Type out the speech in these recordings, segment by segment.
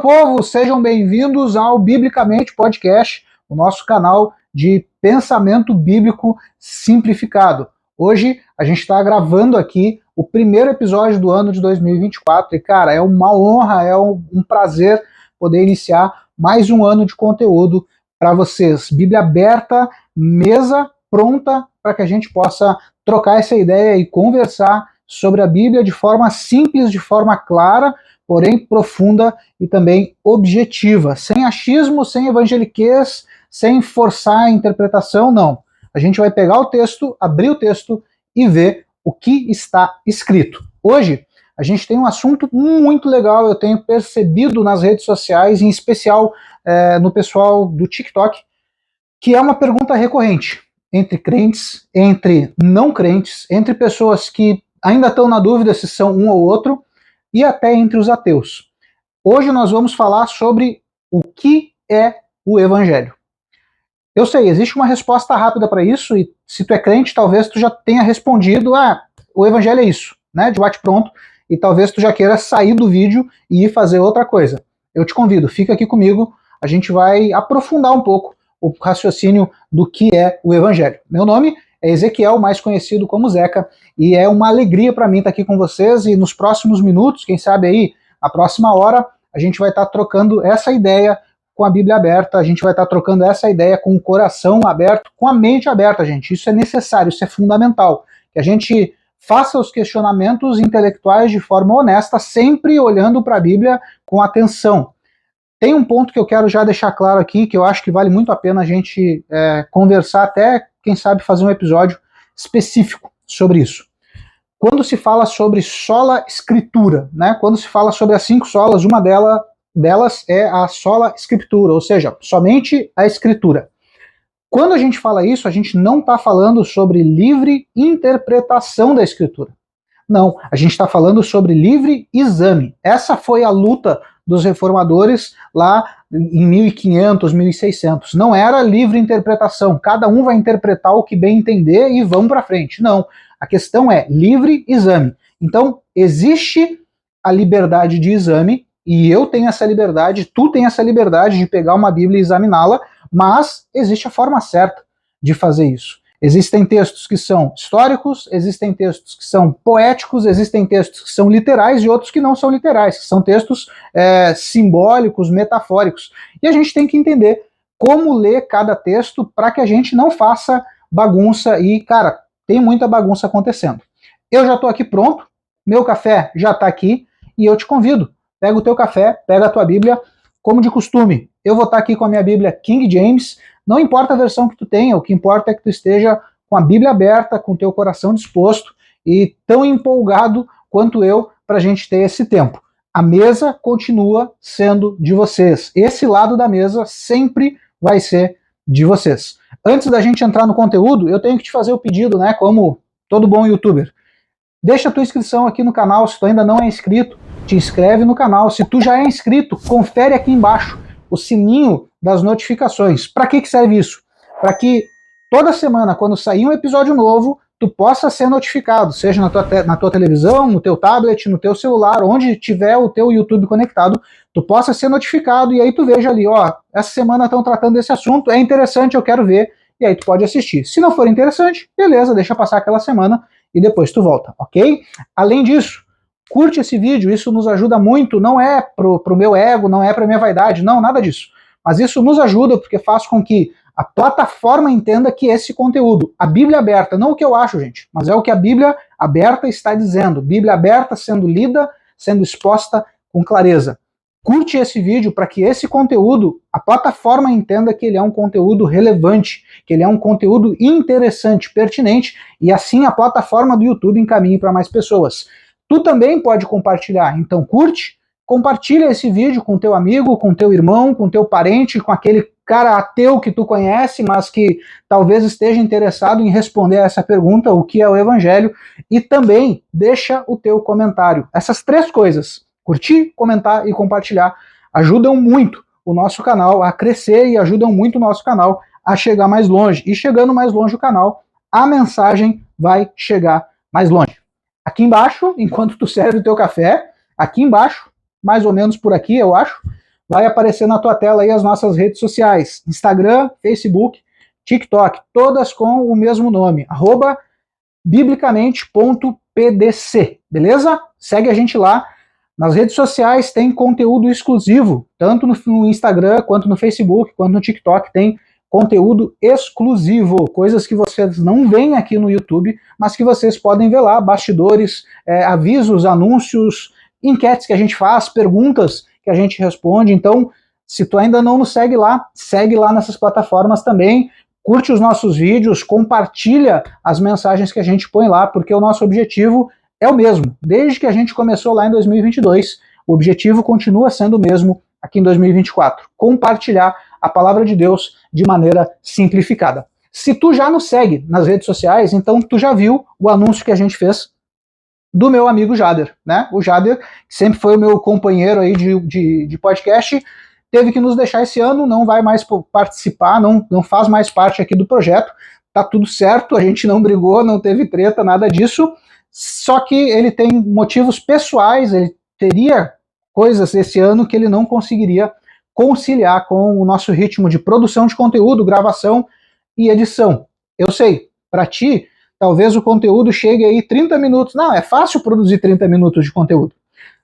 povo, sejam bem-vindos ao Biblicamente Podcast, o nosso canal de pensamento bíblico simplificado. Hoje a gente está gravando aqui o primeiro episódio do ano de 2024 e, cara, é uma honra, é um prazer poder iniciar mais um ano de conteúdo para vocês. Bíblia aberta, mesa pronta para que a gente possa trocar essa ideia e conversar sobre a Bíblia de forma simples, de forma clara, porém profunda e também objetiva, sem achismo, sem evangeliquez, sem forçar a interpretação, não. A gente vai pegar o texto, abrir o texto e ver o que está escrito. Hoje, a gente tem um assunto muito legal, eu tenho percebido nas redes sociais, em especial no pessoal do TikTok, que é uma pergunta recorrente entre crentes, entre não crentes, entre pessoas que ainda estão na dúvida se são um ou outro, e até entre os ateus. Hoje nós vamos falar sobre o que é o Evangelho. Eu sei, existe uma resposta rápida para isso, e se tu é crente, talvez tu já tenha respondido, o Evangelho é isso, né, de bate-pronto, e talvez tu já queira sair do vídeo e ir fazer outra coisa. Eu te convido, fica aqui comigo, a gente vai aprofundar um pouco o raciocínio do que é o Evangelho. Meu nome é Ezequiel, mais conhecido como Zeca, e é uma alegria para mim estar aqui com vocês, e nos próximos minutos, quem sabe aí, a próxima hora, a gente vai estar trocando essa ideia com a Bíblia aberta, a gente vai estar trocando essa ideia com o coração aberto, com a mente aberta, gente. Isso é necessário, isso é fundamental, que a gente faça os questionamentos intelectuais de forma honesta, sempre olhando para a Bíblia com atenção. Tem um ponto que eu quero já deixar claro aqui, que eu acho que vale muito a pena a gente conversar, até, quem sabe, fazer um episódio específico sobre isso. Quando se fala sobre sola escritura, né, quando se fala sobre as 5 solas, uma delas é a sola escritura, ou seja, somente a escritura. Quando a gente fala isso, a gente não está falando sobre livre interpretação da escritura. Não, a gente está falando sobre livre exame. Essa foi a luta dos reformadores lá em 1500, 1600. Não era livre interpretação, cada um vai interpretar o que bem entender e vamos para frente. Não, a questão é livre exame. Então, existe a liberdade de exame, e eu tenho essa liberdade, tu tem essa liberdade de pegar uma Bíblia e examiná-la, mas existe a forma certa de fazer isso. Existem textos que são históricos, existem textos que são poéticos, existem textos que são literais e outros que não são literais, que são textos simbólicos, metafóricos. E a gente tem que entender como ler cada texto para que a gente não faça bagunça e, cara, tem muita bagunça acontecendo. Eu já estou aqui pronto, meu café já está aqui e eu te convido. Pega o teu café, pega a tua Bíblia, como de costume. Eu vou estar aqui com a minha Bíblia King James. Não importa a versão que tu tenha, o que importa é que tu esteja com a Bíblia aberta, com o teu coração disposto e tão empolgado quanto eu para a gente ter esse tempo. A mesa continua sendo de vocês. Esse lado da mesa sempre vai ser de vocês. Antes da gente entrar no conteúdo, eu tenho que te fazer o pedido, né, como todo bom youtuber. Deixa a tua inscrição aqui no canal, se tu ainda não é inscrito, te inscreve no canal. Se tu já é inscrito, confere aqui embaixo o sininho das notificações. Para que serve isso? Para que toda semana, quando sair um episódio novo, tu possa ser notificado, seja na tua televisão, no teu tablet, no teu celular, onde tiver o teu YouTube conectado, tu possa ser notificado e aí tu veja ali, essa semana estão tratando desse assunto, é interessante, eu quero ver, e aí tu pode assistir. Se não for interessante, beleza, deixa passar aquela semana e depois tu volta, ok? Além disso, curte esse vídeo, isso nos ajuda muito, não é pro meu ego, não é pra minha vaidade, não, nada disso. Mas isso nos ajuda porque faz com que a plataforma entenda que esse conteúdo, a Bíblia aberta, não o que eu acho, gente, mas é o que a Bíblia aberta está dizendo. Bíblia aberta sendo lida, sendo exposta com clareza. Curte esse vídeo para que esse conteúdo, a plataforma entenda que ele é um conteúdo relevante, que ele é um conteúdo interessante, pertinente, e assim a plataforma do YouTube encaminhe para mais pessoas. Tu também pode compartilhar, então curte, compartilha esse vídeo com teu amigo, com teu irmão, com teu parente, com aquele cara ateu que tu conhece, mas que talvez esteja interessado em responder a essa pergunta, o que é o Evangelho, e também deixa o teu comentário. Essas 3 coisas, curtir, comentar e compartilhar, ajudam muito o nosso canal a crescer e ajudam muito o nosso canal a chegar mais longe. E chegando mais longe o canal, a mensagem vai chegar mais longe. Aqui embaixo, enquanto tu serve o teu café, aqui embaixo, mais ou menos por aqui, eu acho, vai aparecer na tua tela aí as nossas redes sociais, Instagram, Facebook, TikTok, todas com o mesmo nome, @biblicamente.pdc, beleza? Segue a gente lá. Nas redes sociais tem conteúdo exclusivo, tanto no Instagram, quanto no Facebook, quanto no TikTok, tem conteúdo exclusivo, coisas que vocês não veem aqui no YouTube, mas que vocês podem ver lá, bastidores, avisos, anúncios, enquetes que a gente faz, perguntas que a gente responde. Então, se tu ainda não nos segue lá nessas plataformas também, curte os nossos vídeos, compartilha as mensagens que a gente põe lá, porque o nosso objetivo é o mesmo. Desde que a gente começou lá em 2022, o objetivo continua sendo o mesmo aqui em 2024. Compartilhar a palavra de Deus de maneira simplificada. Se tu já nos segue nas redes sociais, então tu já viu o anúncio que a gente fez do meu amigo Jader, né? O Jader, que sempre foi o meu companheiro aí de podcast, teve que nos deixar esse ano, não vai mais participar, não faz mais parte aqui do projeto. Tá tudo certo, a gente não brigou, não teve treta, nada disso. Só que ele tem motivos pessoais, ele teria coisas esse ano que ele não conseguiria conciliar com o nosso ritmo de produção de conteúdo, gravação e edição. Eu sei, para ti, talvez o conteúdo chegue aí 30 minutos. Não, é fácil produzir 30 minutos de conteúdo.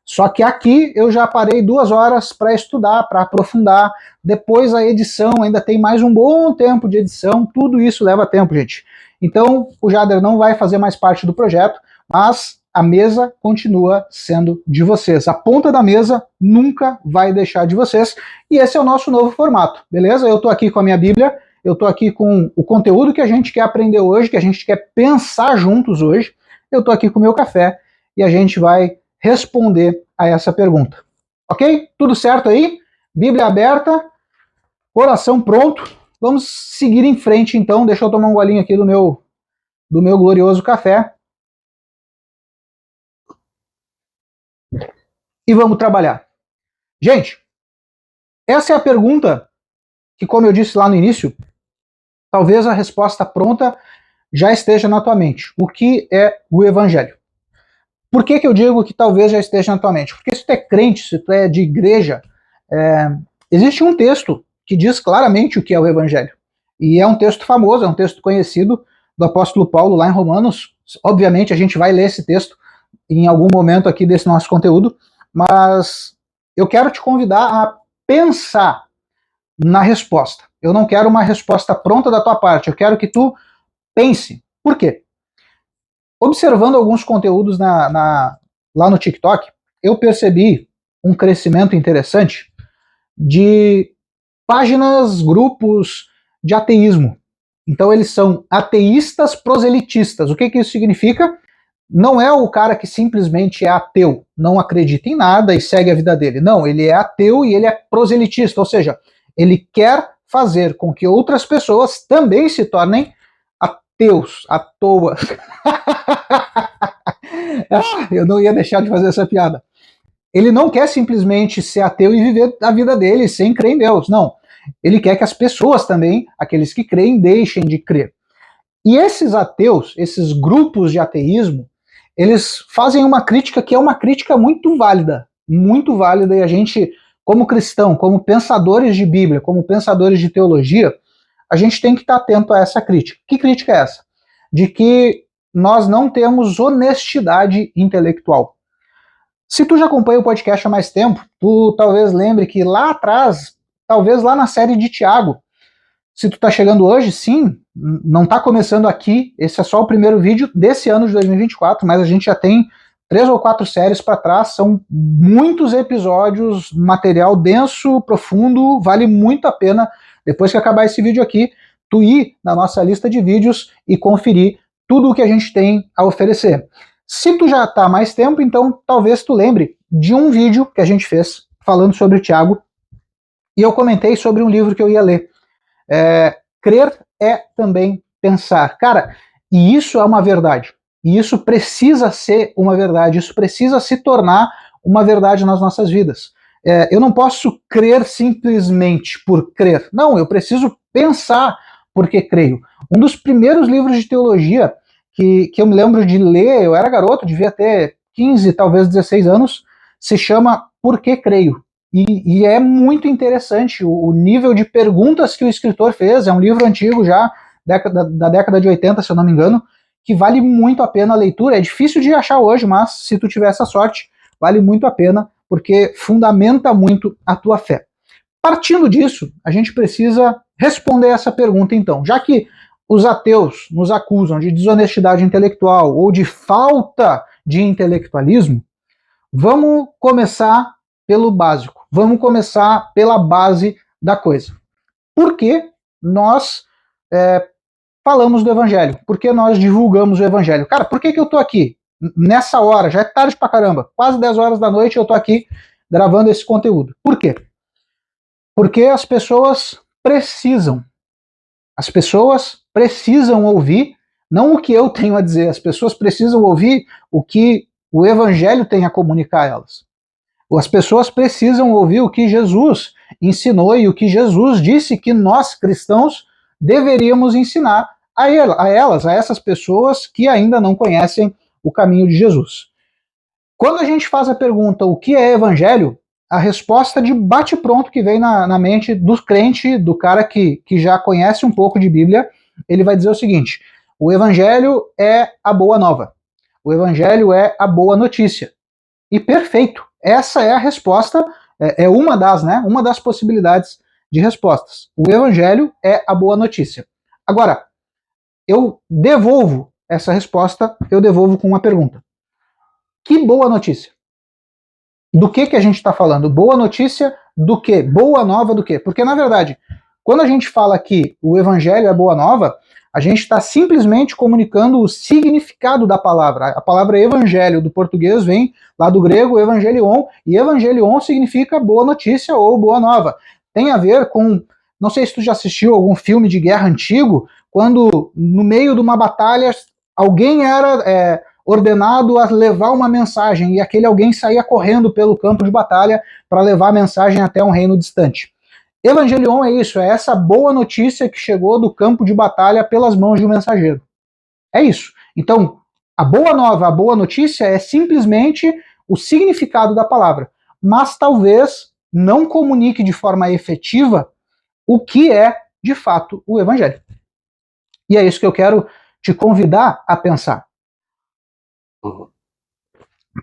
Só que aqui eu já parei 2 horas para estudar, para aprofundar. Depois a edição ainda tem mais um bom tempo de edição. Tudo isso leva tempo, gente. Então o Jader não vai fazer mais parte do projeto, mas a mesa continua sendo de vocês. A ponta da mesa nunca vai deixar de vocês. E esse é o nosso novo formato, beleza? Eu estou aqui com a minha Bíblia, eu estou aqui com o conteúdo que a gente quer aprender hoje, que a gente quer pensar juntos hoje. Eu estou aqui com o meu café e a gente vai responder a essa pergunta. Ok? Tudo certo aí? Bíblia aberta, coração pronto. Vamos seguir em frente então. Deixa eu tomar um golinho aqui do meu glorioso café. E vamos trabalhar. Gente, essa é a pergunta que, como eu disse lá no início, talvez a resposta pronta já esteja na tua mente. O que é o Evangelho? Por que eu digo que talvez já esteja na tua mente? Porque se tu é crente, se tu é de igreja, existe um texto que diz claramente o que é o Evangelho. E é um texto famoso, é um texto conhecido do apóstolo Paulo lá em Romanos. Obviamente a gente vai ler esse texto em algum momento aqui desse nosso conteúdo, mas eu quero te convidar a pensar na resposta. Eu não quero uma resposta pronta da tua parte, eu quero que tu pense. Por quê? Observando alguns conteúdos lá no TikTok, eu percebi um crescimento interessante de páginas, grupos de ateísmo. Então eles são ateístas proselitistas. O que isso significa? Não é o cara que simplesmente é ateu, não acredita em nada e segue a vida dele. Não, ele é ateu e ele é proselitista, ou seja, ele quer fazer com que outras pessoas também se tornem ateus, à toa. Eu não ia deixar de fazer essa piada. Ele não quer simplesmente ser ateu e viver a vida dele sem crer em Deus, não. Ele quer que as pessoas também, aqueles que creem, deixem de crer. E esses ateus, esses grupos de ateísmo, eles fazem uma crítica que é uma crítica muito válida, e a gente, como cristão, como pensadores de Bíblia, como pensadores de teologia, a gente tem que estar atento a essa crítica. Que crítica é essa? De que nós não temos honestidade intelectual. Se tu já acompanha o podcast há mais tempo, tu talvez lembre que lá atrás, talvez lá na série de Tiago, se tu tá chegando hoje, sim, não tá começando aqui, esse é só o primeiro vídeo desse ano de 2024, mas a gente já tem 3 ou 4 séries para trás, são muitos episódios, material denso, profundo, vale muito a pena, depois que acabar esse vídeo aqui, tu ir na nossa lista de vídeos e conferir tudo o que a gente tem a oferecer. Se tu já tá há mais tempo, então talvez tu lembre de um vídeo que a gente fez falando sobre Tiago, e eu comentei sobre um livro que eu ia ler. Crer é também pensar. Cara, e isso é uma verdade. E isso precisa ser uma verdade. Isso precisa se tornar uma verdade nas nossas vidas. Eu não posso crer simplesmente por crer. Não, eu preciso pensar porque creio. Um dos primeiros livros de teologia que eu me lembro de ler, eu era garoto, devia ter 15, talvez 16 anos, se chama Por que Creio? E é muito interessante o nível de perguntas que o escritor fez. É um livro antigo já, da década de 80, se eu não me engano, que vale muito a pena a leitura. É difícil de achar hoje, mas se tu tiver essa sorte, vale muito a pena, porque fundamenta muito a tua fé. Partindo disso, a gente precisa responder essa pergunta então. Já que os ateus nos acusam de desonestidade intelectual ou de falta de intelectualismo, vamos começar pelo básico. Vamos começar pela base da coisa. Por que nós falamos do Evangelho? Por que nós divulgamos o Evangelho? Cara, por que eu tô aqui? Nessa hora, já é tarde pra caramba, quase 10 horas da noite eu tô aqui gravando esse conteúdo. Por quê? Porque as pessoas precisam. As pessoas precisam ouvir, não o que eu tenho a dizer, as pessoas precisam ouvir o que o Evangelho tem a comunicar a elas. As pessoas precisam ouvir o que Jesus ensinou e o que Jesus disse que nós, cristãos, deveríamos ensinar a elas, a essas pessoas que ainda não conhecem o caminho de Jesus. Quando a gente faz a pergunta o que é Evangelho, a resposta de bate-pronto que vem na mente do crente, do cara que já conhece um pouco de Bíblia, ele vai dizer o seguinte: o Evangelho é a boa nova. O Evangelho é a boa notícia. E perfeito. Essa é a resposta, é uma das possibilidades de respostas. O Evangelho é a boa notícia. Agora, eu devolvo essa resposta, eu devolvo com uma pergunta. Que boa notícia? Do que a gente está falando? Boa notícia do quê? Boa nova do quê? Porque, na verdade, quando a gente fala que o Evangelho é boa nova, a gente está simplesmente comunicando o significado da palavra. A palavra evangelho do português vem lá do grego evangelion, e evangelion significa boa notícia ou boa nova. Tem a ver com, não sei se tu já assistiu algum filme de guerra antigo, quando no meio de uma batalha alguém era ordenado a levar uma mensagem, e aquele alguém saía correndo pelo campo de batalha para levar a mensagem até um reino distante. Evangelion é isso, é essa boa notícia que chegou do campo de batalha pelas mãos de um mensageiro. É isso. Então, a boa nova, a boa notícia é simplesmente o significado da palavra, mas talvez não comunique de forma efetiva o que é, de fato, o Evangelho. E é isso que eu quero te convidar a pensar.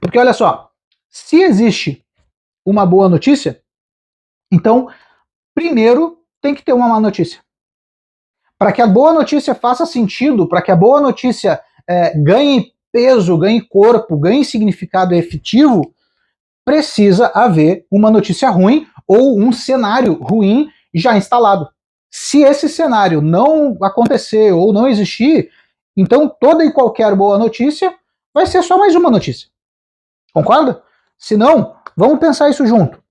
Porque olha só, se existe uma boa notícia, então primeiro tem que ter uma má notícia. Para que a boa notícia faça sentido, para que a boa notícia ganhe peso, ganhe corpo, ganhe significado efetivo, precisa haver uma notícia ruim ou um cenário ruim já instalado. Se esse cenário não acontecer ou não existir, então toda e qualquer boa notícia vai ser só mais uma notícia. Concorda? Se não, vamos pensar isso junto.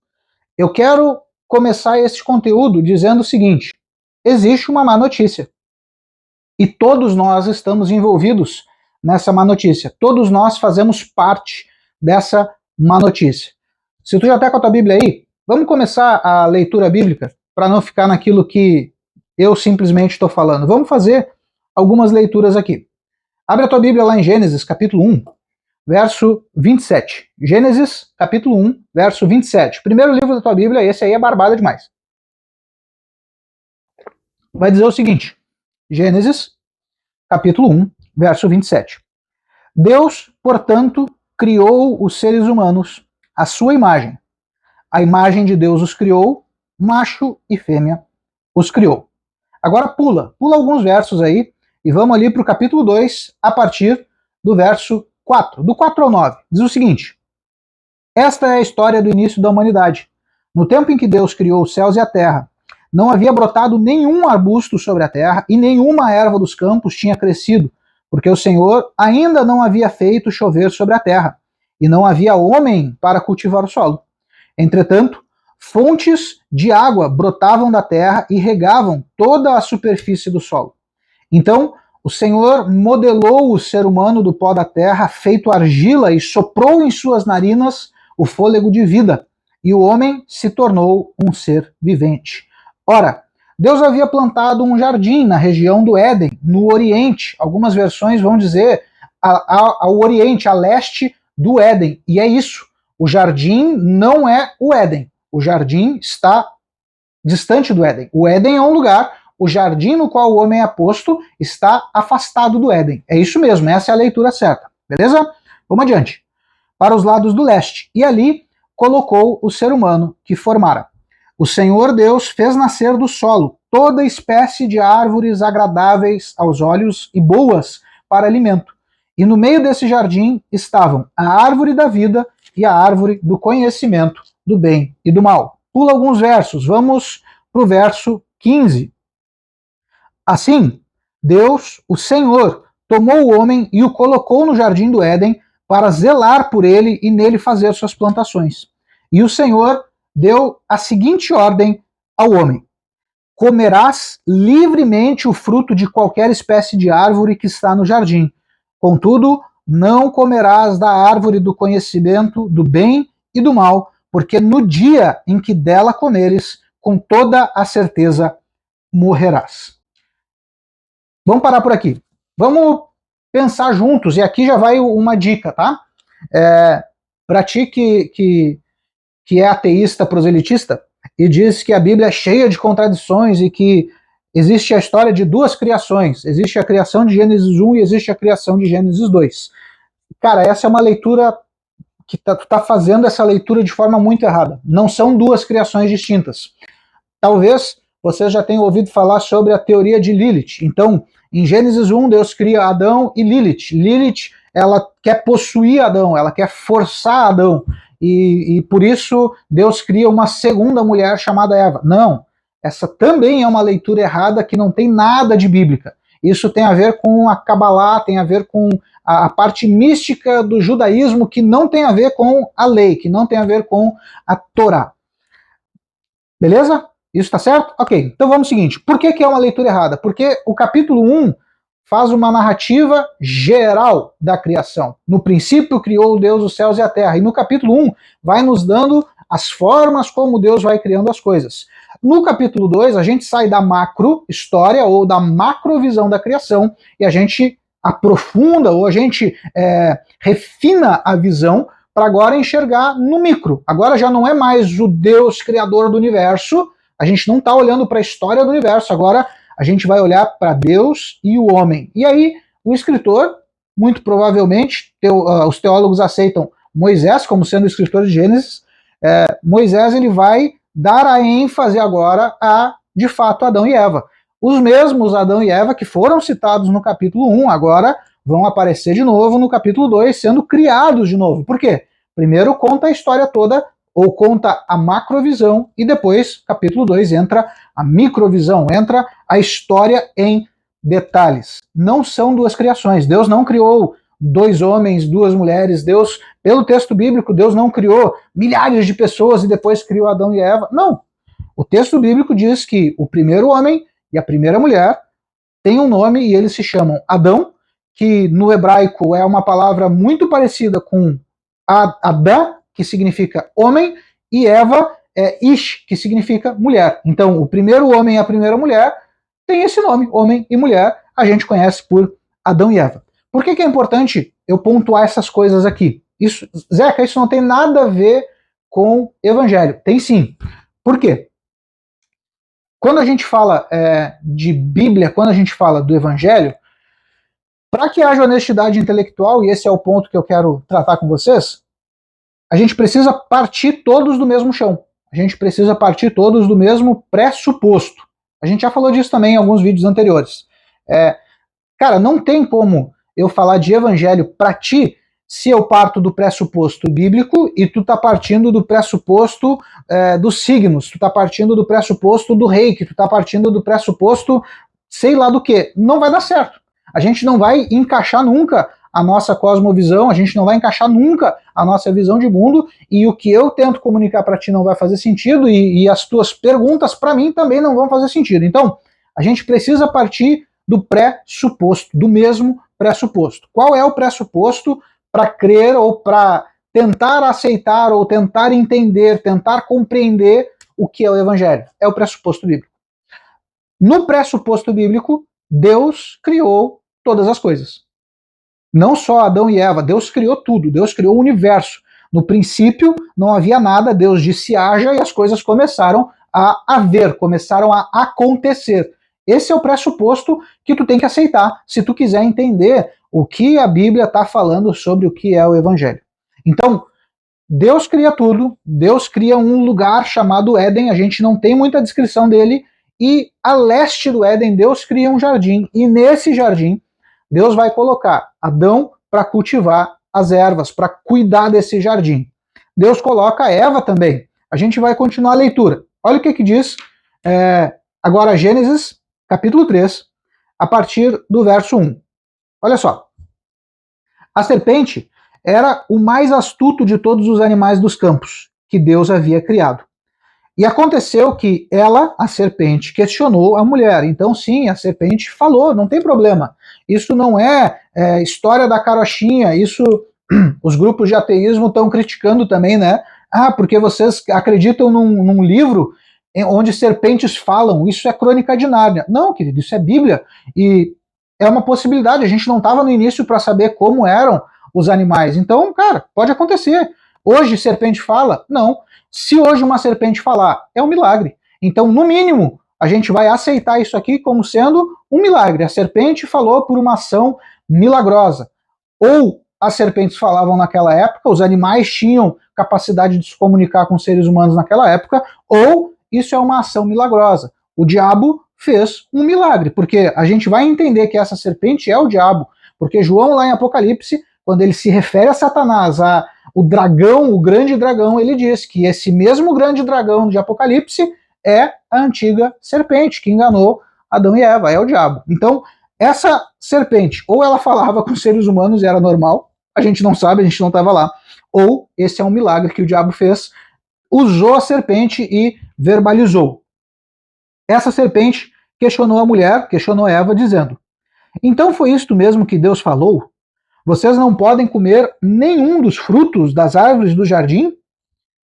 Eu quero começar esse conteúdo dizendo o seguinte: existe uma má notícia. E todos nós estamos envolvidos nessa má notícia. Todos nós fazemos parte dessa má notícia. Se tu já está com a tua Bíblia aí, vamos começar a leitura bíblica para não ficar naquilo que eu simplesmente estou falando. Vamos fazer algumas leituras aqui. Abre a tua Bíblia lá em Gênesis, capítulo 1, verso 27. Gênesis, capítulo 1, verso 27. Primeiro livro da tua Bíblia, esse aí é barbada demais. Vai dizer o seguinte, Gênesis, capítulo 1, verso 27. Deus, portanto, criou os seres humanos à sua imagem. A imagem de Deus os criou, macho e fêmea os criou. Agora pula alguns versos aí e vamos ali para o capítulo 2, a partir do verso 4, do 4 ao 9. Diz o seguinte: esta é a história do início da humanidade. No tempo em que Deus criou os céus e a terra, não havia brotado nenhum arbusto sobre a terra e nenhuma erva dos campos tinha crescido, porque o Senhor ainda não havia feito chover sobre a terra, e não havia homem para cultivar o solo. Entretanto, fontes de água brotavam da terra e regavam toda a superfície do solo. Então, o Senhor modelou o ser humano do pó da terra, feito argila, e soprou em suas narinas o fôlego de vida, e o homem se tornou um ser vivente. Ora, Deus havia plantado um jardim na região do Éden, no Oriente. Algumas versões vão dizer ao Oriente, a leste do Éden. E é isso. O jardim não é o Éden. O jardim está distante do Éden. O Éden é um lugar, o jardim no qual o homem é posto está afastado do Éden. É isso mesmo, essa é a leitura certa. Beleza? Vamos adiante. Para os lados do leste. E ali colocou o ser humano que formara. O Senhor Deus fez nascer do solo toda espécie de árvores agradáveis aos olhos e boas para alimento. E no meio desse jardim estavam a árvore da vida e a árvore do conhecimento do bem e do mal. Pula alguns versos, vamos para o verso 15. Assim, Deus, o Senhor, tomou o homem e o colocou no jardim do Éden para zelar por ele e nele fazer suas plantações. E o Senhor deu a seguinte ordem ao homem: comerás livremente o fruto de qualquer espécie de árvore que está no jardim. Contudo, não comerás da árvore do conhecimento do bem e do mal, porque no dia em que dela comeres, com toda a certeza morrerás. Vamos parar por aqui. Vamos pensar juntos, e aqui já vai uma dica, tá? Para ti que é ateísta proselitista e diz que a Bíblia é cheia de contradições e que existe a história de duas criações. Existe a criação de Gênesis 1 e existe a criação de Gênesis 2. Cara, essa é uma leitura que tu tá fazendo essa leitura de forma muito errada. Não são duas criações distintas. Talvez vocês já tenham ouvido falar sobre a teoria de Lilith. Então, em Gênesis 1, Deus cria Adão e Lilith. Lilith, ela quer possuir Adão, ela quer forçar Adão. E por isso Deus cria uma segunda mulher chamada Eva. Não, essa também é uma leitura errada que não tem nada de bíblica. Isso tem a ver com a Kabbalah, tem a ver com a parte mística do judaísmo, que não tem a ver com a lei, que não tem a ver com a Torá. Beleza? Isso está certo? Ok, então vamos ao seguinte. Por que é uma leitura errada? Porque o capítulo 1 faz uma narrativa geral da criação. No princípio criou Deus os céus e a terra. E no capítulo 1 vai nos dando as formas como Deus vai criando as coisas. No capítulo 2 a gente sai da macro história ou da macrovisão da criação e a gente aprofunda ou a gente refina a visão para agora enxergar no micro. Agora já não é mais o Deus criador do universo, a gente não está olhando para a história do universo, agora a gente vai olhar para Deus e o homem. E aí o escritor, muito provavelmente, os teólogos aceitam Moisés como sendo o escritor de Gênesis, Moisés ele vai dar a ênfase agora a, de fato, Adão e Eva. Os mesmos Adão e Eva que foram citados no capítulo 1, agora vão aparecer de novo no capítulo 2, sendo criados de novo. Por quê? Primeiro conta a história toda, ou conta a macrovisão, e depois, capítulo 2, entra a microvisão, entra a história em detalhes. Não são duas criações. Deus não criou dois homens, duas mulheres. Deus, pelo texto bíblico, Deus não criou milhares de pessoas e depois criou Adão e Eva. Não. O texto bíblico diz que o primeiro homem e a primeira mulher têm um nome e eles se chamam Adão, que no hebraico é uma palavra muito parecida com Adá, que significa homem, e Eva é Ish, que significa mulher. Então, o primeiro homem e a primeira mulher tem esse nome, homem e mulher, a gente conhece por Adão e Eva. Por que é importante eu pontuar essas coisas aqui? Isso, Zeca, isso não tem nada a ver com evangelho. Tem sim. Por quê? Quando a gente fala de Bíblia, quando a gente fala do evangelho, para que haja honestidade intelectual, e esse é o ponto que eu quero tratar com vocês, a gente precisa partir todos do mesmo chão. A gente precisa partir todos do mesmo pressuposto. A gente já falou disso também em alguns vídeos anteriores. Cara, não tem como eu falar de evangelho para ti se eu parto do pressuposto bíblico e tu tá partindo do pressuposto dos signos, tu tá partindo do pressuposto do reiki, tu tá partindo do pressuposto sei lá do que. Não vai dar certo. A gente não vai encaixar nunca a nossa cosmovisão, a gente não vai encaixar nunca a nossa visão de mundo, e o que eu tento comunicar para ti não vai fazer sentido, e as tuas perguntas para mim também não vão fazer sentido. Então, a gente precisa partir do pressuposto, do mesmo pressuposto. Qual é o pressuposto para crer ou para tentar aceitar ou tentar entender, tentar compreender o que é o evangelho? É o pressuposto bíblico. No pressuposto bíblico, Deus criou todas as coisas. Não só Adão e Eva, Deus criou tudo, Deus criou o universo. No princípio não havia nada, Deus disse haja e as coisas começaram a haver, começaram a acontecer. Esse é o pressuposto que tu tem que aceitar se tu quiser entender o que a Bíblia está falando sobre o que é o Evangelho. Então, Deus cria tudo, Deus cria um lugar chamado Éden, a gente não tem muita descrição dele, e a leste do Éden Deus cria um jardim, e nesse jardim Deus vai colocar Adão para cultivar as ervas, para cuidar desse jardim. Deus coloca Eva também. A gente vai continuar a leitura. Olha o que diz agora Gênesis, capítulo 3, a partir do verso 1. Olha só. A serpente era o mais astuto de todos os animais dos campos que Deus havia criado. E aconteceu que ela, a serpente, questionou a mulher. Então, sim, a serpente falou, não tem problema. Isso não é história da carochinha, isso os grupos de ateísmo estão criticando também, né? Ah, porque vocês acreditam num livro onde serpentes falam, isso é crônica de Nárnia. Não, querido, isso é Bíblia. E é uma possibilidade, a gente não estava no início para saber como eram os animais. Então, cara, pode acontecer. Hoje serpente fala? Não. Se hoje uma serpente falar, é um milagre. Então, no mínimo, a gente vai aceitar isso aqui como sendo um milagre. A serpente falou por uma ação milagrosa. Ou as serpentes falavam naquela época, os animais tinham capacidade de se comunicar com os seres humanos naquela época, ou isso é uma ação milagrosa. O diabo fez um milagre, porque a gente vai entender que essa serpente é o diabo, porque João lá em Apocalipse, quando ele se refere a Satanás, o dragão, o grande dragão, ele diz que esse mesmo grande dragão de Apocalipse é a antiga serpente que enganou Adão e Eva, é o diabo. Então, essa serpente, ou ela falava com seres humanos e era normal, a gente não sabe, a gente não estava lá, ou esse é um milagre que o diabo fez, usou a serpente e verbalizou. Essa serpente questionou a mulher, questionou Eva, dizendo: então foi isto mesmo que Deus falou? Vocês não podem comer nenhum dos frutos das árvores do jardim?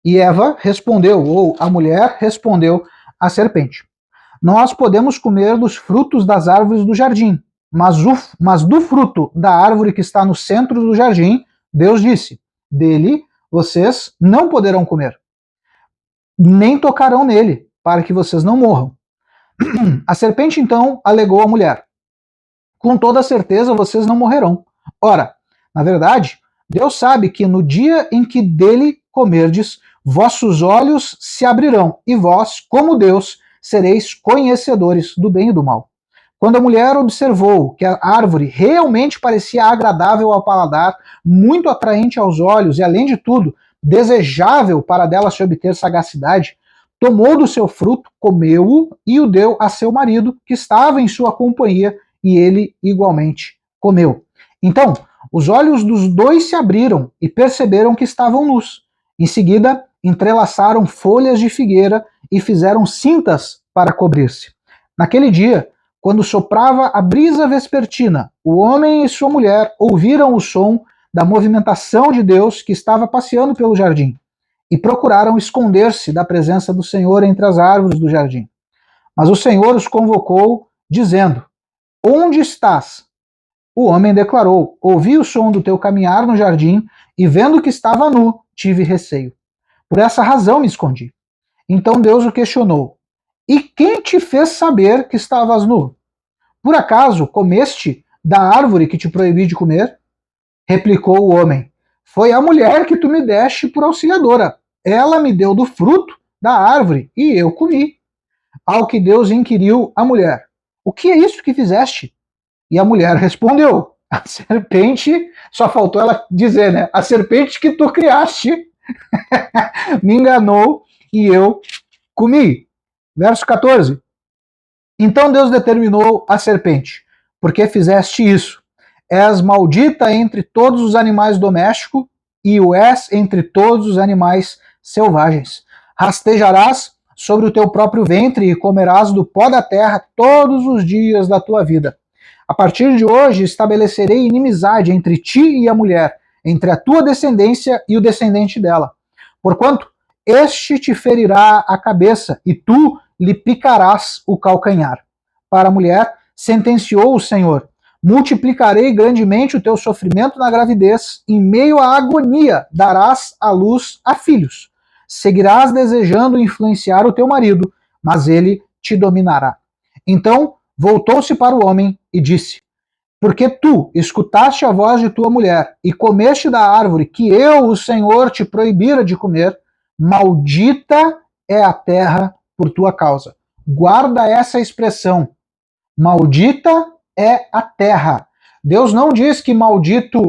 E Eva respondeu, ou a mulher respondeu à serpente: nós podemos comer dos frutos das árvores do jardim, mas do fruto da árvore que está no centro do jardim, Deus disse: dele vocês não poderão comer, nem tocarão nele, para que vocês não morram. A serpente então alegou à mulher: com toda certeza vocês não morrerão. Ora, na verdade, Deus sabe que no dia em que dele comerdes, vossos olhos se abrirão, e vós, como Deus, sereis conhecedores do bem e do mal. Quando a mulher observou que a árvore realmente parecia agradável ao paladar, muito atraente aos olhos e, além de tudo, desejável para dela se obter sagacidade, tomou do seu fruto, comeu-o e o deu a seu marido, que estava em sua companhia, e ele igualmente comeu. Então, os olhos dos dois se abriram e perceberam que estavam nus. Em seguida, entrelaçaram folhas de figueira e fizeram cintas para cobrir-se. Naquele dia, quando soprava a brisa vespertina, o homem e sua mulher ouviram o som da movimentação de Deus que estava passeando pelo jardim e procuraram esconder-se da presença do Senhor entre as árvores do jardim. Mas o Senhor os convocou, dizendo: onde estás? O homem declarou: ouvi o som do teu caminhar no jardim, e vendo que estava nu, tive receio. Por essa razão me escondi. Então Deus o questionou: e quem te fez saber que estavas nu? Por acaso comeste da árvore que te proibi de comer? Replicou o homem: foi a mulher que tu me deste por auxiliadora. Ela me deu do fruto da árvore, e eu comi. Ao que Deus inquiriu a mulher: o que é isso que fizeste? E a mulher respondeu: a serpente, só faltou ela dizer, né? A serpente que tu criaste me enganou e eu comi. Verso 14. Então Deus determinou à serpente: por que fizeste isso? És maldita entre todos os animais domésticos e o és entre todos os animais selvagens. Rastejarás sobre o teu próprio ventre e comerás do pó da terra todos os dias da tua vida. A partir de hoje estabelecerei inimizade entre ti e a mulher, entre a tua descendência e o descendente dela. Porquanto este te ferirá a cabeça e tu lhe picarás o calcanhar. Para a mulher sentenciou o Senhor: multiplicarei grandemente o teu sofrimento na gravidez, em meio à agonia darás à luz a filhos. Seguirás desejando influenciar o teu marido, mas ele te dominará. Então voltou-se para o homem e disse: porque tu escutaste a voz de tua mulher e comeste da árvore que eu, o Senhor, te proibira de comer, maldita é a terra por tua causa. Guarda essa expressão. Maldita é a terra. Deus não diz que maldita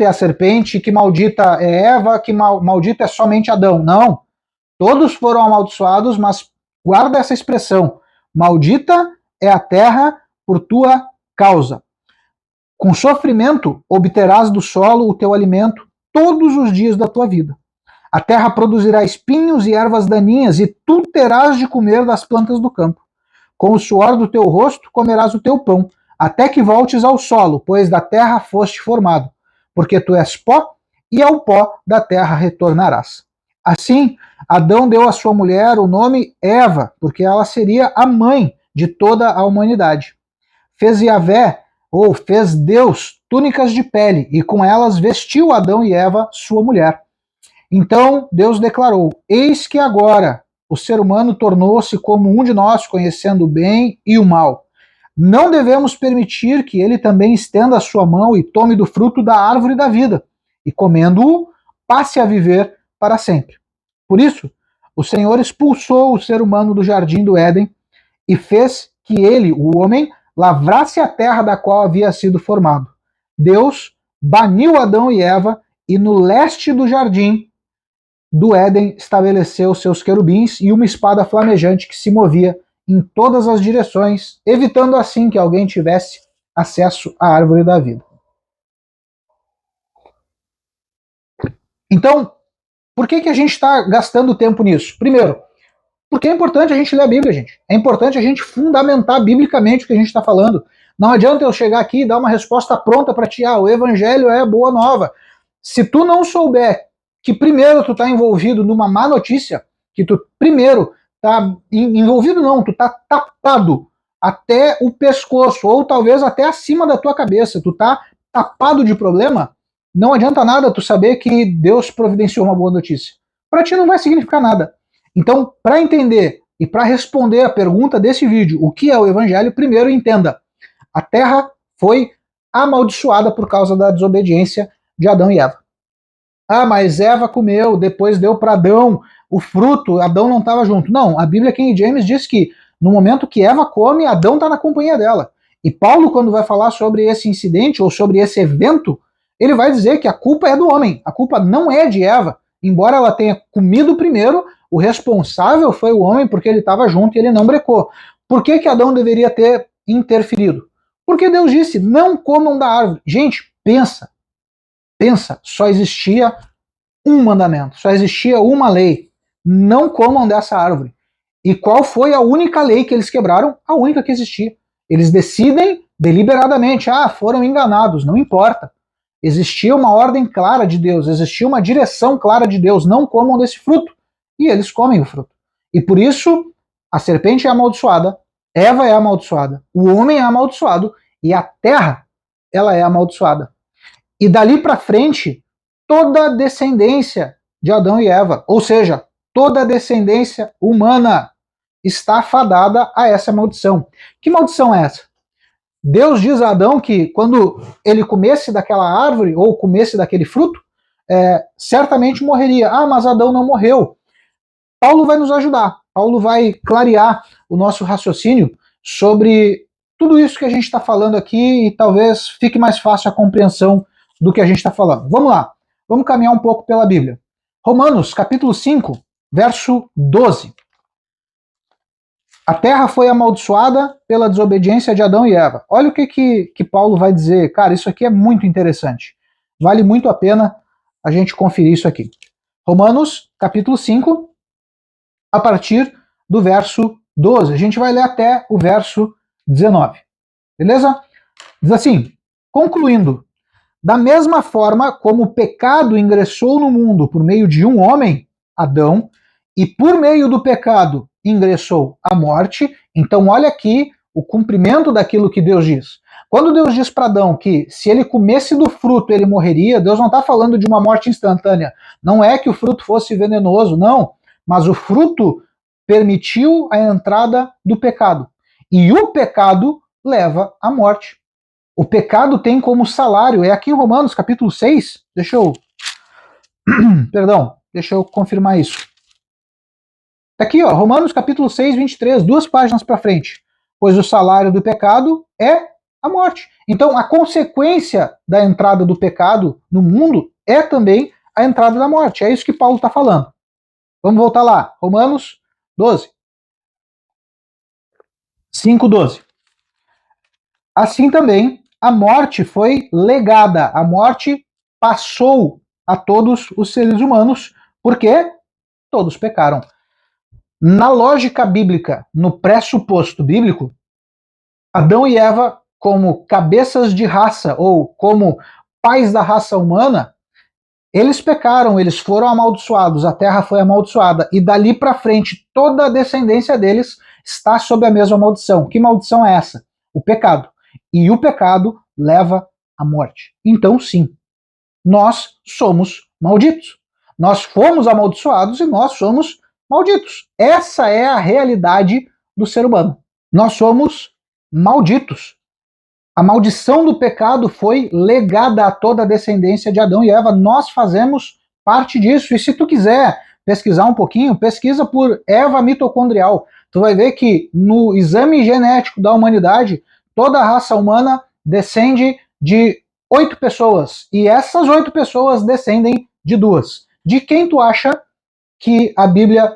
é a serpente, que maldita é Eva, que maldita é somente Adão. Não. Todos foram amaldiçoados, mas guarda essa expressão. Maldita é a terra por tua causa. Com sofrimento obterás do solo o teu alimento todos os dias da tua vida. A terra produzirá espinhos e ervas daninhas, e tu terás de comer das plantas do campo. Com o suor do teu rosto comerás o teu pão, até que voltes ao solo, pois da terra foste formado. Porque tu és pó, e ao pó da terra retornarás. Assim, Adão deu à sua mulher o nome Eva, porque ela seria a mãe de toda a humanidade. Fez Yahvé, ou fez Deus, túnicas de pele, e com elas vestiu Adão e Eva, sua mulher. Então Deus declarou: eis que agora o ser humano tornou-se como um de nós, conhecendo o bem e o mal. Não devemos permitir que ele também estenda a sua mão e tome do fruto da árvore da vida, e comendo-o, passe a viver para sempre. Por isso, o Senhor expulsou o ser humano do jardim do Éden e fez que ele, o homem, lavrasse a terra da qual havia sido formado. Deus baniu Adão e Eva e no leste do jardim do Éden estabeleceu seus querubins e uma espada flamejante que se movia em todas as direções, evitando assim que alguém tivesse acesso à árvore da vida. Então, por que a gente está gastando tempo nisso? Primeiro, porque é importante a gente ler a Bíblia, gente. É importante a gente fundamentar biblicamente o que a gente está falando. Não adianta eu chegar aqui e dar uma resposta pronta para ti. O evangelho é boa nova. Se tu não souber que primeiro tu está envolvido numa má notícia, que tu primeiro está envolvido não, tu está tapado até o pescoço, ou talvez até acima da tua cabeça, tu está tapado de problema, não adianta nada tu saber que Deus providenciou uma boa notícia. Para ti não vai significar nada. Então, para entender e para responder a pergunta desse vídeo, o que é o evangelho, primeiro entenda: a terra foi amaldiçoada por causa da desobediência de Adão e Eva. Mas Eva comeu, depois deu para Adão o fruto, Adão não estava junto. Não, a Bíblia King James diz que no momento que Eva come, Adão está na companhia dela. E Paulo, quando vai falar sobre esse incidente ou sobre esse evento, ele vai dizer que a culpa é do homem, a culpa não é de Eva. Embora ela tenha comido primeiro, o responsável foi o homem porque ele estava junto e ele não brecou. Por que Adão deveria ter interferido? Porque Deus disse: não comam da árvore. Gente, pensa, só existia um mandamento, só existia uma lei: não comam dessa árvore. E qual foi a única lei que eles quebraram? A única que existia. Eles decidem deliberadamente: foram enganados, não importa. Existia uma ordem clara de Deus, existia uma direção clara de Deus: não comam desse fruto. E eles comem o fruto. E por isso, a serpente é amaldiçoada, Eva é amaldiçoada, o homem é amaldiçoado e a terra, ela é amaldiçoada. E dali para frente, toda a descendência de Adão e Eva, ou seja, toda a descendência humana, está fadada a essa maldição. Que maldição é essa? Deus diz a Adão que quando ele comesse daquela árvore ou comesse daquele fruto, certamente morreria. Mas Adão não morreu. Paulo vai nos ajudar. Paulo vai clarear o nosso raciocínio sobre tudo isso que a gente está falando aqui e talvez fique mais fácil a compreensão do que a gente está falando. Vamos lá. Vamos caminhar um pouco pela Bíblia. Romanos, capítulo 5, verso 12. A terra foi amaldiçoada pela desobediência de Adão e Eva. Olha o que Paulo vai dizer. Cara, isso aqui é muito interessante. Vale muito a pena a gente conferir isso aqui. Romanos, capítulo 5, a partir do verso 12. A gente vai ler até o verso 19. Beleza? Diz assim: concluindo, da mesma forma como o pecado ingressou no mundo por meio de um homem, Adão, e por meio do pecado ingressou a morte. Então olha aqui o cumprimento daquilo que Deus diz. Quando Deus diz para Adão que se ele comesse do fruto ele morreria, Deus não está falando de uma morte instantânea. Não é que o fruto fosse venenoso, não. Mas o fruto permitiu a entrada do pecado. E o pecado leva à morte. O pecado tem como salário, é aqui em Romanos capítulo 6, deixa eu confirmar isso. Tá aqui, ó, Romanos capítulo 6, 23, 2 páginas para frente. Pois o salário do pecado é a morte. Então, a consequência da entrada do pecado no mundo é também a entrada da morte. É isso que Paulo está falando. Vamos voltar lá. Romanos 12. 5:12. Assim também, a morte foi legada. A morte passou a todos os seres humanos, porque todos pecaram. Na lógica bíblica, no pressuposto bíblico, Adão e Eva, como cabeças de raça ou como pais da raça humana, eles pecaram, eles foram amaldiçoados, a terra foi amaldiçoada e dali para frente toda a descendência deles está sob a mesma maldição. Que maldição é essa? O pecado. E o pecado leva à morte. Então, sim, nós somos malditos. Nós fomos amaldiçoados e nós somos malditos. Essa é a realidade do ser humano. Nós somos malditos. A maldição do pecado foi legada a toda a descendência de Adão e Eva. Nós fazemos parte disso. E se tu quiser pesquisar um pouquinho, pesquisa por Eva mitocondrial. Tu vai ver que no exame genético da humanidade, toda a raça humana descende de 8 pessoas. E essas 8 pessoas descendem de 2. De quem tu acha que a Bíblia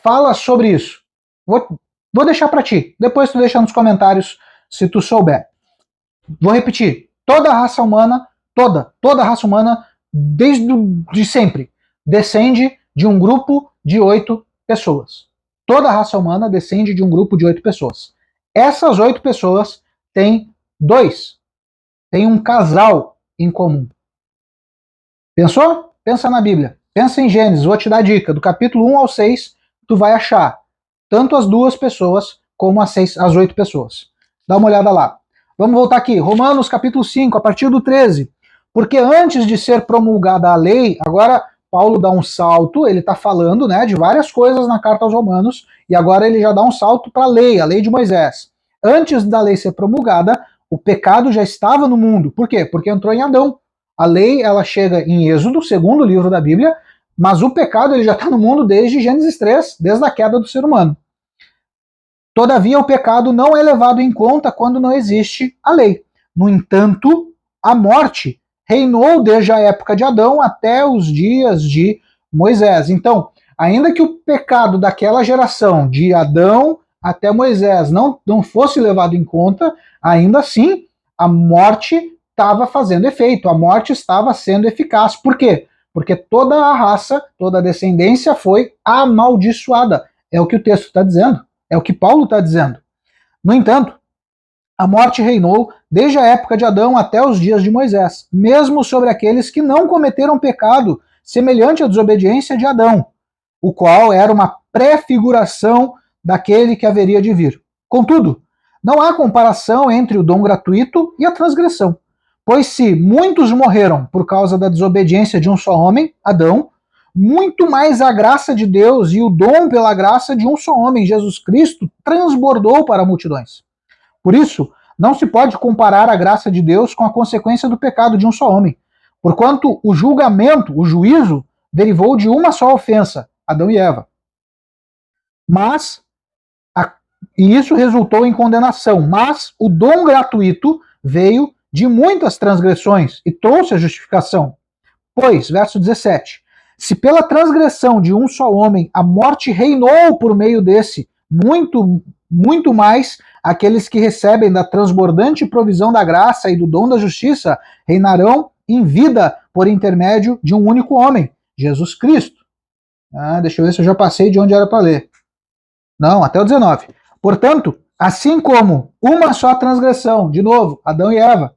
fala sobre isso? Vou deixar para ti. Depois tu deixa nos comentários se tu souber. Vou repetir. Toda a raça humana, toda a raça humana, desde de sempre, descende de um grupo de 8 pessoas. Toda a raça humana descende de um grupo de 8 pessoas. Essas 8 pessoas têm um casal em comum. Pensou? Pensa na Bíblia. Pensa em Gênesis. Vou te dar a dica. Do capítulo 1 ao 6, tu vai achar tanto as 2 pessoas como as 8 pessoas. Dá uma olhada lá. Vamos voltar aqui. Romanos capítulo 5, a partir do 13. Porque antes de ser promulgada a lei, agora Paulo dá um salto, ele está falando, né, de várias coisas na carta aos Romanos, e agora ele já dá um salto para a lei de Moisés. Antes da lei ser promulgada, o pecado já estava no mundo. Por quê? Porque entrou em Adão. A lei, ela chega em Êxodo, segundo livro da Bíblia, mas o pecado ele já está no mundo desde Gênesis 3, desde a queda do ser humano. Todavia, o pecado não é levado em conta quando não existe a lei. No entanto, a morte reinou desde a época de Adão até os dias de Moisés. Então, ainda que o pecado daquela geração, de Adão até Moisés, não fosse levado em conta, ainda assim, a morte estava fazendo efeito, a morte estava sendo eficaz. Por quê? Porque toda a raça, toda a descendência foi amaldiçoada. É o que o texto está dizendo. É o que Paulo está dizendo. No entanto, a morte reinou desde a época de Adão até os dias de Moisés, mesmo sobre aqueles que não cometeram pecado semelhante à desobediência de Adão, o qual era uma prefiguração daquele que haveria de vir. Contudo, não há comparação entre o dom gratuito e a transgressão, pois se muitos morreram por causa da desobediência de um só homem, Adão, muito mais a graça de Deus e o dom pela graça de um só homem, Jesus Cristo, transbordou para multidões. Por isso, não se pode comparar a graça de Deus com a consequência do pecado de um só homem, porquanto o julgamento, o juízo, derivou de uma só ofensa, Adão e Eva. E isso resultou em condenação, mas o dom gratuito veio de muitas transgressões e trouxe a justificação. Pois, verso 17, se pela transgressão de um só homem a morte reinou por meio desse, muito mais aqueles que recebem da transbordante provisão da graça e do dom da justiça reinarão em vida por intermédio de um único homem, Jesus Cristo. Deixa eu ver se eu já passei de onde era para ler. Não, até o 19. Portanto, assim como uma só transgressão, de novo, Adão e Eva,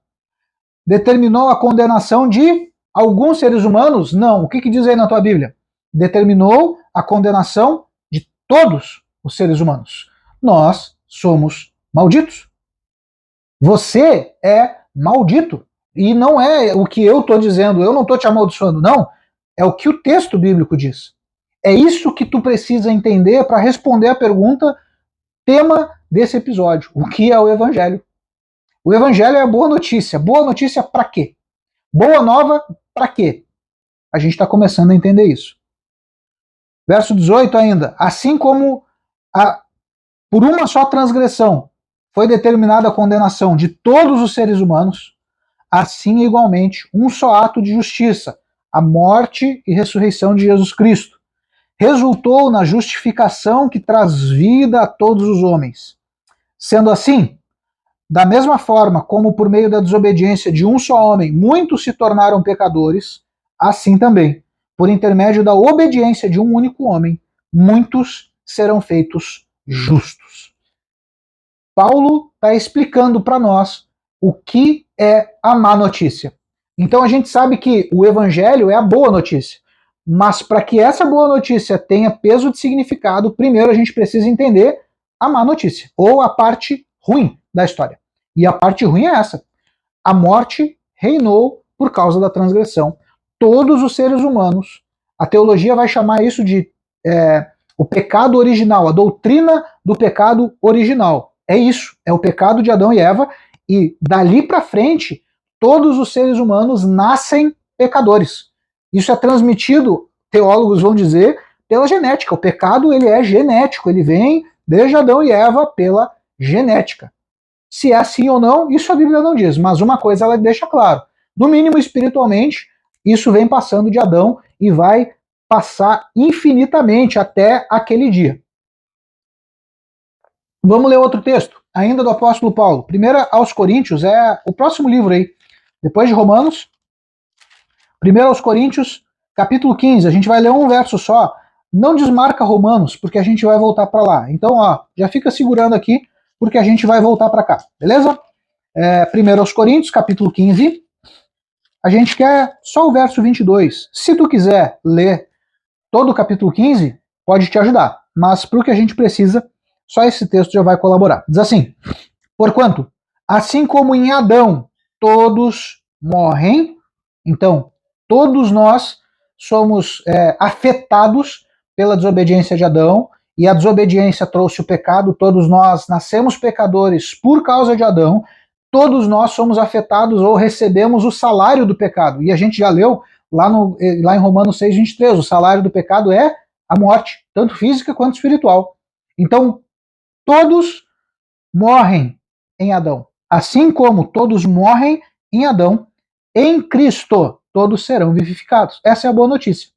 determinou a condenação de alguns seres humanos? Não. O que diz aí na tua Bíblia? Determinou a condenação de todos os seres humanos. Nós somos malditos. Você é maldito. E não é o que eu estou dizendo, eu não estou te amaldiçoando, não. É o que o texto bíblico diz. É isso que tu precisa entender para responder a pergunta, tema desse episódio. O que é o Evangelho? O Evangelho é a boa notícia. Boa notícia para quê? Boa nova para quê? A gente está começando a entender isso. Verso 18 ainda. Assim como por uma só transgressão foi determinada a condenação de todos os seres humanos, assim igualmente um só ato de justiça, a morte e ressurreição de Jesus Cristo, resultou na justificação que traz vida a todos os homens. Sendo assim, da mesma forma como por meio da desobediência de um só homem muitos se tornaram pecadores, assim também, por intermédio da obediência de um único homem, muitos serão feitos justos. Paulo está explicando para nós o que é a má notícia. Então a gente sabe que o evangelho é a boa notícia. Mas para que essa boa notícia tenha peso de significado, primeiro a gente precisa entender a má notícia, ou a parte ruim da história. E a parte ruim é essa. A morte reinou por causa da transgressão. Todos os seres humanos, a teologia vai chamar isso de o pecado original, a doutrina do pecado original. É isso, é o pecado de Adão e Eva, e dali para frente, todos os seres humanos nascem pecadores. Isso é transmitido, teólogos vão dizer, pela genética. O pecado ele é genético, ele vem desde Adão e Eva pela genética. Se é assim ou não, isso a Bíblia não diz, mas uma coisa ela deixa claro. No mínimo espiritualmente, isso vem passando de Adão e vai passar infinitamente até aquele dia. Vamos ler outro texto, ainda do apóstolo Paulo. 1 aos Coríntios é o próximo livro aí. Depois de Romanos, 1 aos Coríntios, capítulo 15. A gente vai ler um verso só. Não desmarca Romanos, porque a gente vai voltar para lá. Então, ó, já fica segurando aqui, porque a gente vai voltar para cá, beleza? 1 aos Coríntios, capítulo 15. A gente quer só o verso 22. Se tu quiser ler todo o capítulo 15, pode te ajudar. Mas para o que a gente precisa, só esse texto já vai colaborar. Diz assim: porquanto, assim como em Adão todos morrem, então todos nós somos afetados pela desobediência de Adão, e a desobediência trouxe o pecado, todos nós nascemos pecadores por causa de Adão, todos nós somos afetados ou recebemos o salário do pecado. E a gente já leu lá em Romanos 6:23, o salário do pecado é a morte, tanto física quanto espiritual. Então, todos morrem em Adão. Assim como todos morrem em Adão, em Cristo todos serão vivificados. Essa é a boa notícia.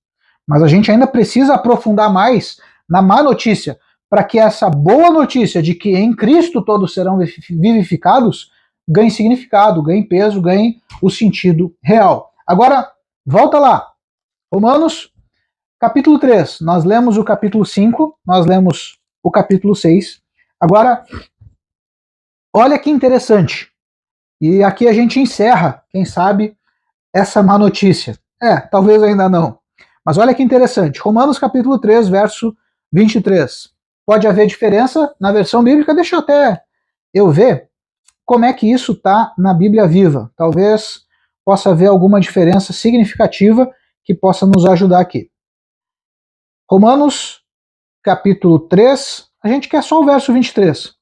Mas a gente ainda precisa aprofundar mais na má notícia, para que essa boa notícia de que em Cristo todos serão vivificados ganhe significado, ganhe peso, ganhe o sentido real. Agora, volta lá. Romanos, capítulo 3. Nós lemos o capítulo 5, nós lemos o capítulo 6. Agora, olha que interessante. E aqui a gente encerra, quem sabe, essa má notícia. Talvez ainda não. Mas olha que interessante. Romanos capítulo 3, verso 23. Pode haver diferença na versão bíblica? Deixa até eu ver como é que isso está na Bíblia Viva. Talvez possa haver alguma diferença significativa que possa nos ajudar aqui. Romanos capítulo 3, a gente quer só o verso 23.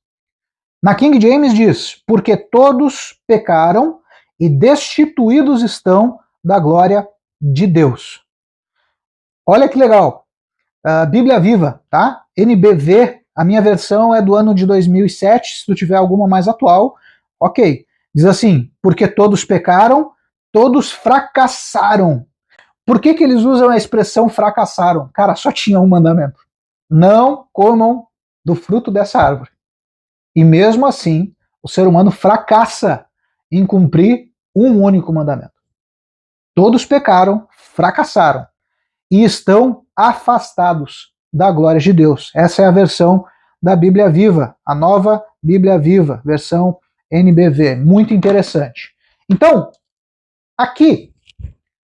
Na King James diz: porque todos pecaram e destituídos estão da glória de Deus. Olha que legal. Bíblia Viva, tá? NBV, a minha versão é do ano de 2007, se tu tiver alguma mais atual, ok. Diz assim: porque todos pecaram, todos fracassaram. Por que eles usam a expressão fracassaram? Cara, só tinha um mandamento: não comam do fruto dessa árvore. E mesmo assim, o ser humano fracassa em cumprir um único mandamento. Todos pecaram, fracassaram e estão afastados da glória de Deus. Essa é a versão da Bíblia Viva, a nova Bíblia Viva, versão NBV. Muito interessante. Então, aqui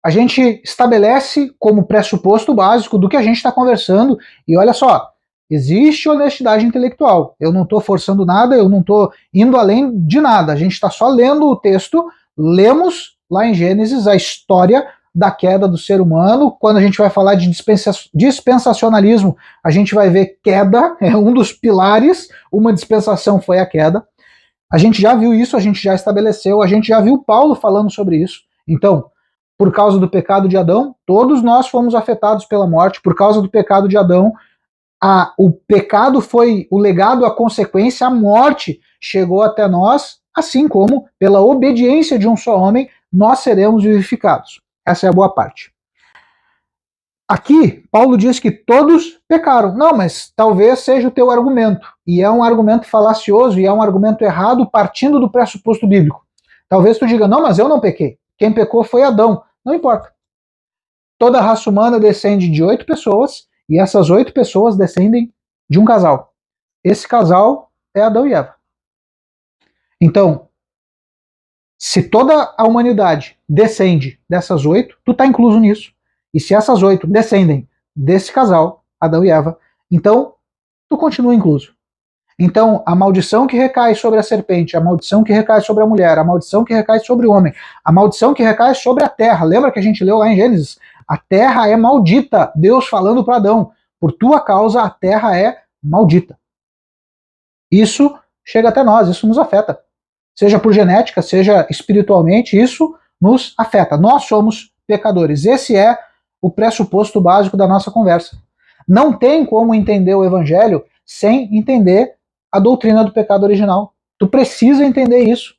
a gente estabelece como pressuposto básico do que a gente está conversando, e olha só, Existe honestidade intelectual. Eu não estou forçando nada, eu não estou indo além de nada. A gente está só lendo o texto, lemos lá em Gênesis a história da queda do ser humano. Quando a gente vai falar de dispensacionalismo, a gente vai ver queda, é um dos pilares, uma dispensação foi a queda. A gente já viu isso, a gente já estabeleceu, a gente já viu Paulo falando sobre isso. Então, por causa do pecado de Adão, todos nós fomos afetados pela morte. Por causa do pecado de Adão, o pecado foi o legado, a consequência, a morte chegou até nós, assim como, pela obediência de um só homem, nós seremos vivificados. Essa é a boa parte. Aqui, Paulo diz que todos pecaram. Não, mas talvez seja o teu argumento. E é um argumento falacioso, e é um argumento errado, partindo do pressuposto bíblico. Talvez tu diga, não, mas eu não pequei. Quem pecou foi Adão. Não importa. Toda a raça humana descende de 8 pessoas, e essas 8 pessoas descendem de um casal. Esse casal é Adão e Eva. Então, se toda a humanidade descende dessas 8, tu está incluso nisso. E se essas 8 descendem desse casal, Adão e Eva, então tu continua incluso. Então, a maldição que recai sobre a serpente, a maldição que recai sobre a mulher, a maldição que recai sobre o homem, a maldição que recai sobre a terra. Lembra que a gente leu lá em Gênesis? A terra é maldita. Deus falando para Adão, por tua causa a terra é maldita. Isso chega até nós, isso nos afeta. Seja por genética, seja espiritualmente, isso nos afeta. Nós somos pecadores. Esse é o pressuposto básico da nossa conversa. Não tem como entender o evangelho sem entender a doutrina do pecado original. Tu precisa entender isso.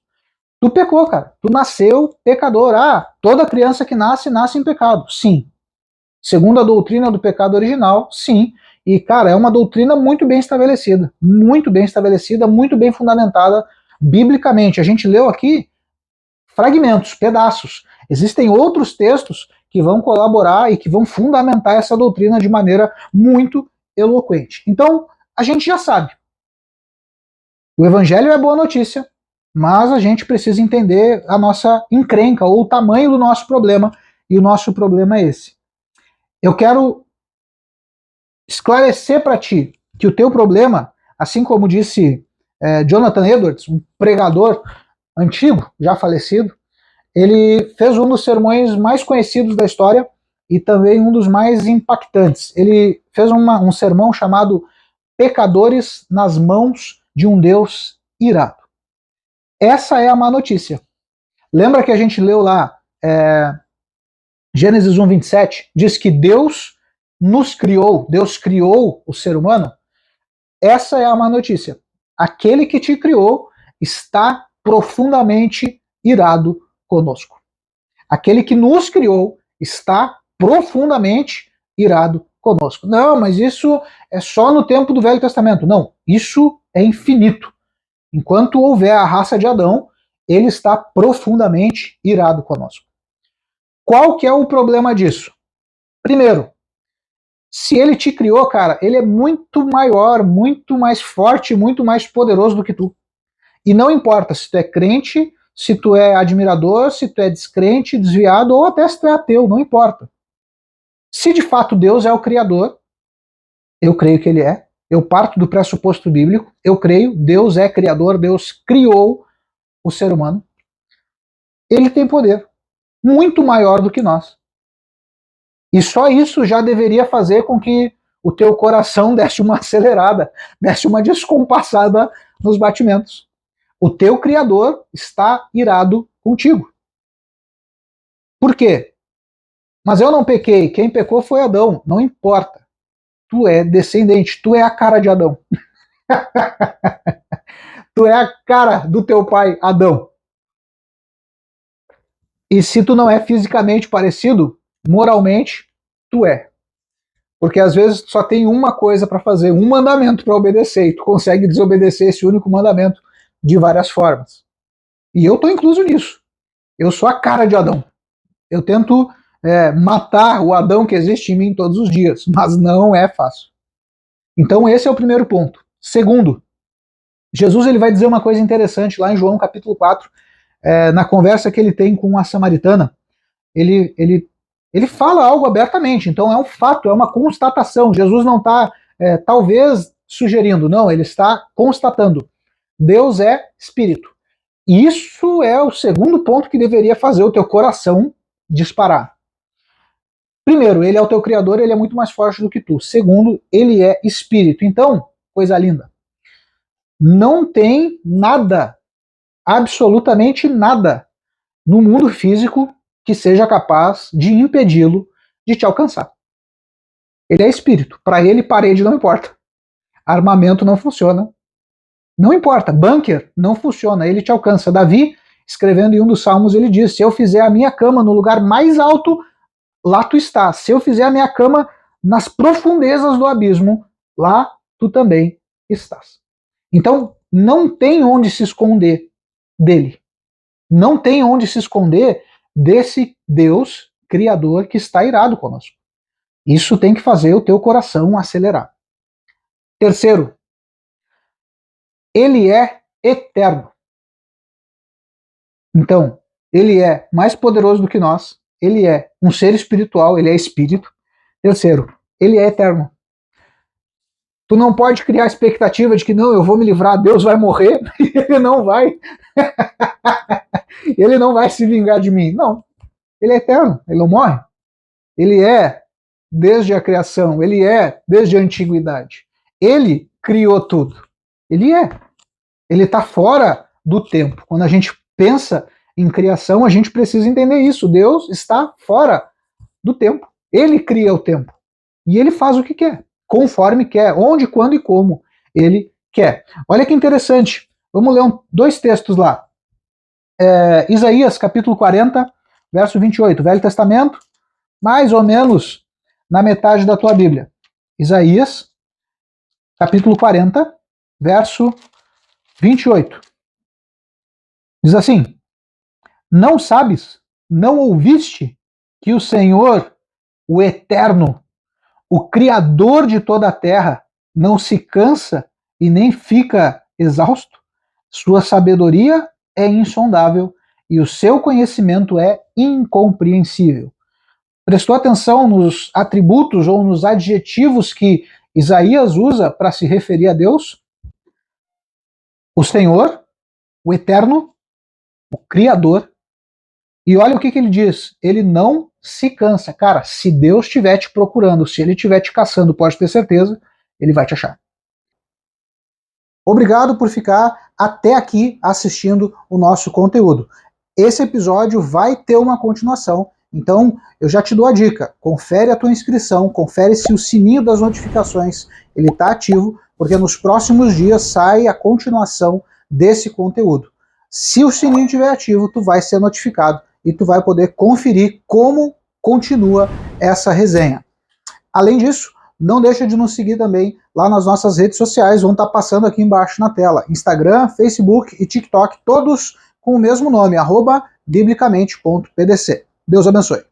Tu pecou, cara. Tu nasceu pecador. Toda criança que nasce, nasce em pecado. Sim. Segundo a doutrina do pecado original, sim. E, cara, é uma doutrina muito bem estabelecida. Muito bem fundamentada biblicamente. A gente leu aqui fragmentos, pedaços. Existem outros textos que vão colaborar e que vão fundamentar essa doutrina de maneira muito eloquente. Então, a gente já sabe. O evangelho é boa notícia, mas a gente precisa entender a nossa encrenca ou o tamanho do nosso problema, e o nosso problema é esse. Eu quero esclarecer para ti que o teu problema, assim como disse Jonathan Edwards, um pregador antigo, já falecido, ele fez um dos sermões mais conhecidos da história e também um dos mais impactantes. Ele fez um sermão chamado Pecadores nas mãos de um Deus irado. Essa é a má notícia. Lembra que a gente leu lá Gênesis 1:27, diz que Deus nos criou, Deus criou o ser humano? Essa é a má notícia. Aquele que te criou está profundamente irado conosco. Aquele que nos criou está profundamente irado conosco. Não, mas isso é só no tempo do Velho Testamento. Não, isso é infinito. Enquanto houver a raça de Adão, ele está profundamente irado conosco. Qual que é o problema disso? Primeiro, se ele te criou, cara, ele é muito maior, muito mais forte, muito mais poderoso do que tu. E não importa se tu é crente, se tu é admirador, se tu é descrente, desviado, ou até se tu é ateu, não importa. Se de fato Deus é o Criador, eu creio que ele é, eu parto do pressuposto bíblico, eu creio, Deus é Criador, Deus criou o ser humano, ele tem poder muito maior do que nós. E só isso já deveria fazer com que o teu coração desse uma acelerada, desse uma descompassada nos batimentos. O teu Criador está irado contigo. Por quê? Mas eu não pequei, quem pecou foi Adão. Não importa. Tu é descendente, tu é a cara de Adão. Tu é a cara do teu pai, Adão. E se tu não é fisicamente parecido, moralmente, tu é. Porque às vezes tu só tem uma coisa para fazer, um mandamento para obedecer, e tu consegue desobedecer esse único mandamento de várias formas. E eu estou incluso nisso. Eu sou a cara de Adão. Eu tento matar o Adão que existe em mim todos os dias, mas não é fácil. Então esse é o primeiro ponto. Segundo, Jesus ele vai dizer uma coisa interessante lá em João capítulo 4, na conversa que ele tem com a samaritana. Ele fala algo abertamente, então é um fato, é uma constatação. Jesus não está talvez sugerindo, não, ele está constatando. Deus é espírito. Isso é o segundo ponto que deveria fazer o teu coração disparar. Primeiro, ele é o teu criador, ele é muito mais forte do que tu. Segundo, ele é espírito. Então, coisa linda, não tem nada, absolutamente nada, no mundo físico que seja capaz de impedi-lo de te alcançar. Ele é espírito. Para ele, parede não importa. Armamento não funciona. Não importa. Bunker não funciona. Ele te alcança. Davi, escrevendo em um dos salmos, ele diz: se eu fizer a minha cama no lugar mais alto, lá tu estás. Se eu fizer a minha cama nas profundezas do abismo, lá tu também estás. Então, não tem onde se esconder dele. Não tem onde se esconder desse Deus criador que está irado conosco. Isso tem que fazer o teu coração acelerar. Terceiro, ele é eterno. Então, ele é mais poderoso do que nós, ele é um ser espiritual, ele é espírito. Terceiro, ele é eterno. Tu não pode criar a expectativa de que não, eu vou me livrar, Deus vai morrer, ele não vai. Ele não vai se vingar de mim. Não, ele é eterno, ele não morre. Ele é desde a criação, ele é desde a antiguidade. Ele criou tudo. Ele é. Ele está fora do tempo. Quando a gente pensa em criação, a gente precisa entender isso. Deus está fora do tempo. Ele cria o tempo. E ele faz o que quer, conforme quer, onde, quando e como ele quer. Olha que interessante. Vamos ler dois textos lá. Isaías, capítulo 40, verso 28. Velho Testamento, mais ou menos na metade da tua Bíblia. Isaías, capítulo 40, verso 28. Diz assim: não sabes, não ouviste que o Senhor, o Eterno, o Criador de toda a terra, não se cansa e nem fica exausto? Sua sabedoria é insondável e o seu conhecimento é incompreensível. Prestou atenção nos atributos ou nos adjetivos que Isaías usa para se referir a Deus? O Senhor, o Eterno, o Criador. E olha o que ele diz: ele não se cansa. Cara, se Deus estiver te procurando, se ele estiver te caçando, pode ter certeza, ele vai te achar. Obrigado por ficar até aqui assistindo o nosso conteúdo. Esse episódio vai ter uma continuação, então eu já te dou a dica: confere a tua inscrição, confere se o sininho das notificações ele está ativo, porque nos próximos dias sai a continuação desse conteúdo. Se o sininho estiver ativo, tu vai ser notificado e tu vai poder conferir como continua essa resenha. Além disso, não deixa de nos seguir também lá nas nossas redes sociais, vão estar passando aqui embaixo na tela. Instagram, Facebook e TikTok, todos com o mesmo nome, @biblicamente.pdc. Deus abençoe.